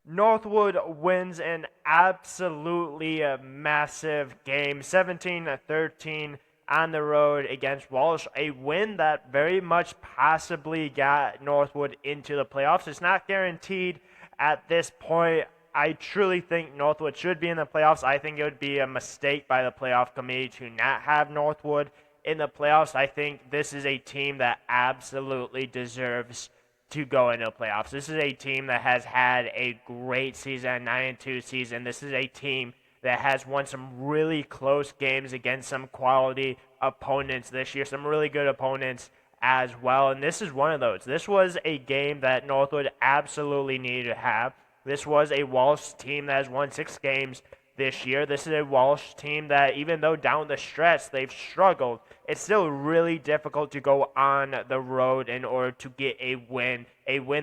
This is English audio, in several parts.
Northwood wins an absolutely massive game, 17-13 on the road against Walsh. A win that very much possibly got Northwood into the playoffs. It's not guaranteed at this point. I truly think Northwood should be in the playoffs. I think it would be a mistake by the playoff committee to not have Northwood in the playoffs. I think this is a team that absolutely deserves to go into the playoffs. This is a team that has had a great season, 9-2 season. This is a team that has won some really close games against some quality opponents this year, some really good opponents as well. And this is one of those. This was a game that Northwood absolutely needed to have. This was a Walsh team that has won 6 games this year. This is a Walsh team that, even though down the stretch they've struggled, it's still really difficult to go on the road in order to get a win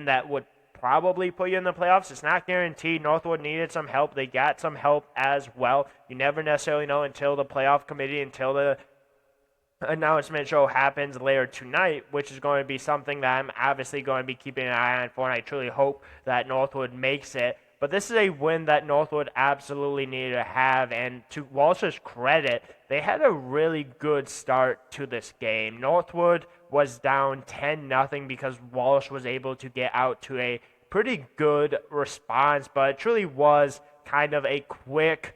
that would probably put you in the playoffs. It's not guaranteed. Northwood needed some help. They got some help as well. You never necessarily know until the playoff committee, until the announcement show happens later tonight, which is going to be something that I'm obviously going to be keeping an eye on for, and I truly hope that Northwood makes it. But this is a win that Northwood absolutely needed to have, and to Walsh's credit, they had a really good start to this game. Northwood was down 10-0 because Walsh was able to get out to a pretty good response, but it truly was kind of a quick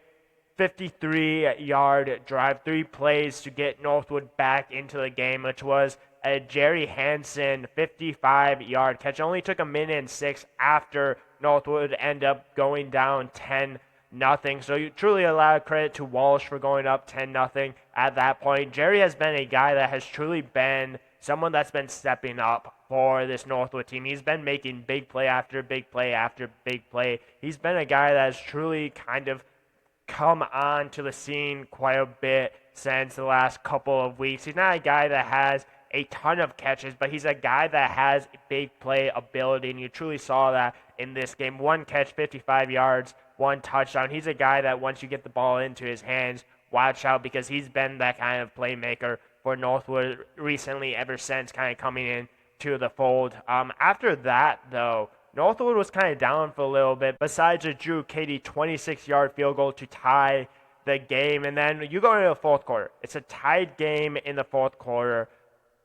53-yard drive, 3 plays to get Northwood back into the game, which was a Jerry Hansen 55-yard catch. It only took a minute and 6 after Northwood ended up going down 10-0. So you truly a lot of credit to Walsh for going up 10-0 at that point. Jerry has been a guy that has truly been someone that's been stepping up for this Northwood team. He's been making big play after big play after big play. He's been a guy that has truly kind of come on to the scene quite a bit since the last couple of weeks. He's not a guy that has a ton of catches, but he's a guy that has big play ability, and you truly saw that in this game. 1 catch, 55 yards, 1 touchdown. He's a guy that once you get the ball into his hands, watch out, because he's been that kind of playmaker for Northwood recently, ever since kind of coming in to the fold. After that, though, Northwood was kind of down for a little bit, besides a Drew Cady 26-yard field goal to tie the game. And then you go into the fourth quarter. It's a tied game in the fourth quarter.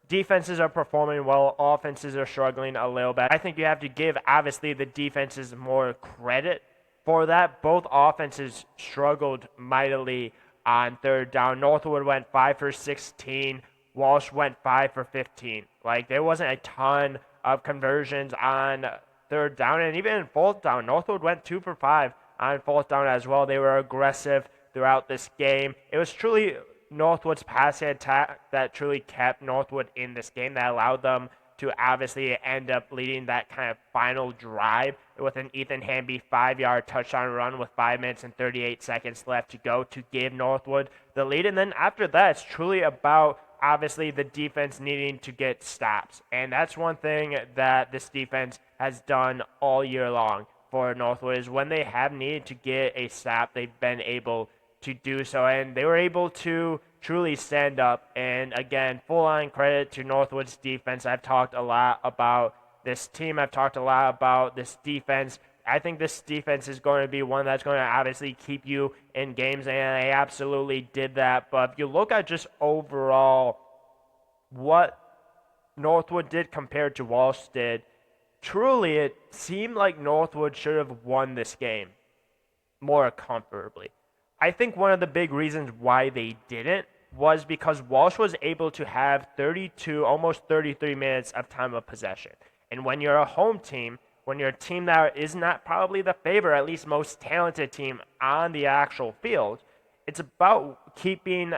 Defenses are performing well. Offenses are struggling a little bit. I think you have to give, obviously, the defenses more credit for that. Both offenses struggled mightily on third down. Northwood went 5 for 16. Walsh went 5 for 15. Like, there wasn't a ton of conversions on third down, and even in fourth down, Northwood went 2 for 5 on fourth down as well. They were aggressive throughout this game. It was truly Northwood's passing attack that truly kept Northwood in this game, that allowed them to obviously end up leading that kind of final drive with an Ethan Hamby 5-yard touchdown run with 5 minutes and 38 seconds left to go to give Northwood the lead. And then after that, it's truly about obviously the defense needing to get stops. And that's one thing that this defense has done all year long for Northwood, is when they have needed to get a stop, they've been able to do so. And they were able to truly stand up. And again, full-on credit to Northwood's defense. I've talked a lot about this team. I've talked a lot about this defense. I think this defense is going to be one that's going to obviously keep you in games, and they absolutely did that. But if you look at just overall what Northwood did compared to Walsh did, truly it seemed like Northwood should have won this game more comfortably. I think one of the big reasons why they didn't was because Walsh was able to have 32, almost 33 minutes of time of possession. And when you're a home team, when you're a team that is not probably the favorite, at least most talented team on the actual field, it's about keeping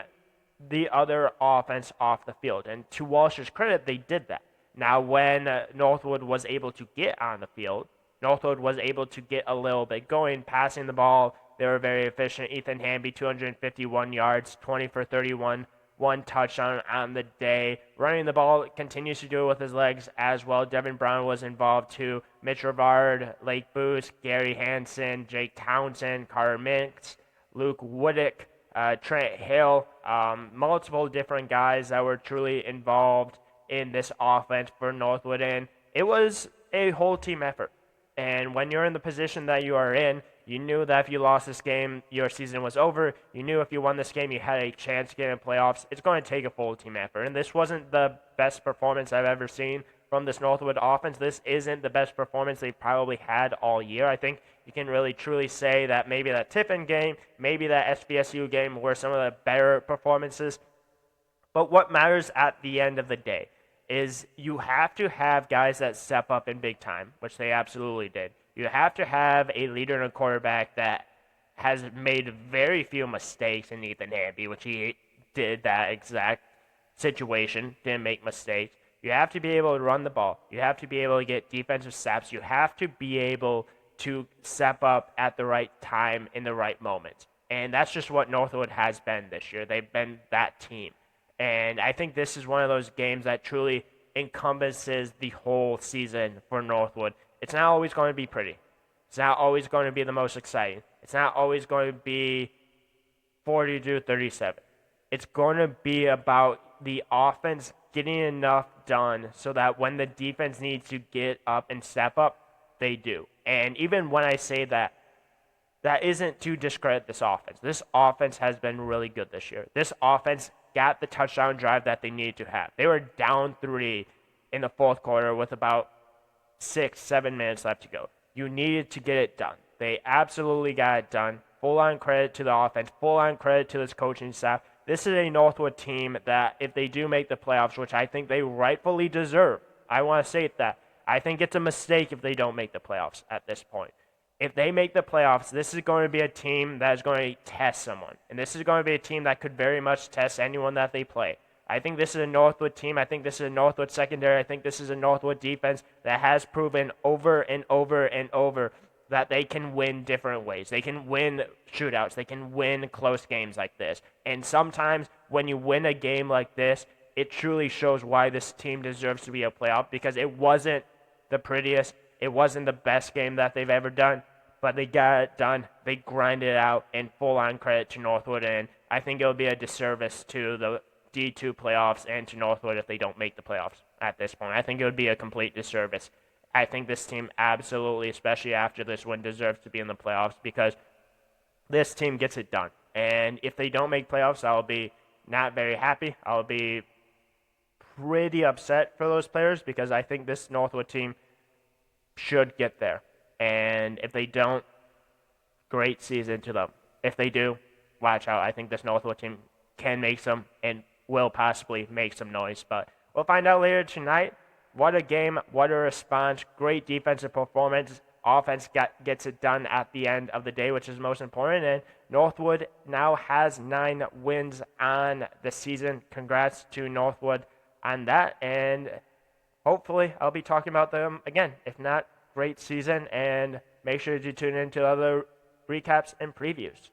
the other offense off the field. And to Walsh's credit, they did that. Now, when Northwood was able to get on the field, Northwood was able to get a little bit going, passing the ball. They were very efficient. Ethan Hamby, 251 yards, 20 for 31, 1 touchdown on the day. Running the ball, continues to do it with his legs as well. Devin Brown was involved too. Mitch Rivard, Lake Booth, Gary Hansen, Jake Townsend, Carter Mintz, Luke Woodick, Trent Hill, multiple different guys that were truly involved in this offense for Northwood. And it was a whole team effort. And when you're in the position that you are in, you knew that if you lost this game, your season was over. You knew if you won this game, you had a chance to get in playoffs. It's going to take a full team effort. And this wasn't the best performance I've ever seen from this Northwood offense. This isn't the best performance they've probably had all year. I think you can really truly say that maybe that Tiffin game, maybe that SVSU game were some of the better performances. But what matters at the end of the day is you have to have guys that step up in big time, which they absolutely did. You have to have a leader and a quarterback that has made very few mistakes in Ethan Hamby, which he did that exact situation, didn't make mistakes. You have to be able to run the ball. You have to be able to get defensive snaps. You have to be able to step up at the right time in the right moment. And that's just what Northwood has been this year. They've been that team. And I think this is one of those games that truly encompasses the whole season for Northwood. It's not always going to be pretty. It's not always going to be the most exciting. It's not always going to be 40-37. It's going to be about the offense getting enough done so that when the defense needs to get up and step up, they do. And even when I say that, that isn't to discredit this offense. This offense has been really good this year. This offense got the touchdown drive that they needed to have. They were down 3 in the fourth quarter with about 6-7 minutes left to go. You needed to get it done. They absolutely got it done. Full on credit to the offense, full on credit to this coaching staff. This is a Northwood team that if they do make the playoffs, which I think they rightfully deserve, I want to say that. I think it's a mistake if they don't make the playoffs at this point. If they make the playoffs, this is going to be a team that is going to test someone. And this is going to be a team that could very much test anyone that they play. I think this is a Northwood team. I think this is a Northwood secondary. I think this is a Northwood defense that has proven over and over and over that they can win different ways. They can win shootouts. They can win close games like this. And sometimes when you win a game like this, it truly shows why this team deserves to be a playoff, because it wasn't the prettiest. It wasn't the best game that they've ever done, but they got it done. They grinded it out, and full-on credit to Northwood. And I think it'll be a disservice to the D2 playoffs and to Northwood if they don't make the playoffs at this point. I think it would be a complete disservice. I think this team absolutely, especially after this win, deserves to be in the playoffs because this team gets it done. And if they don't make playoffs, I'll be not very happy. I'll be pretty upset for those players because I think this Northwood team should get there. And if they don't, great season to them. If they do, watch out. I think this Northwood team can make some and will possibly make some noise. But we'll find out later tonight. What a game, what a response, great defensive performance. Offense gets it done at the end of the day, which is most important. And Northwood now has 9 wins on the season. Congrats to Northwood on that. And hopefully I'll be talking about them again. If not, great season. And make sure to tune in to other recaps and previews.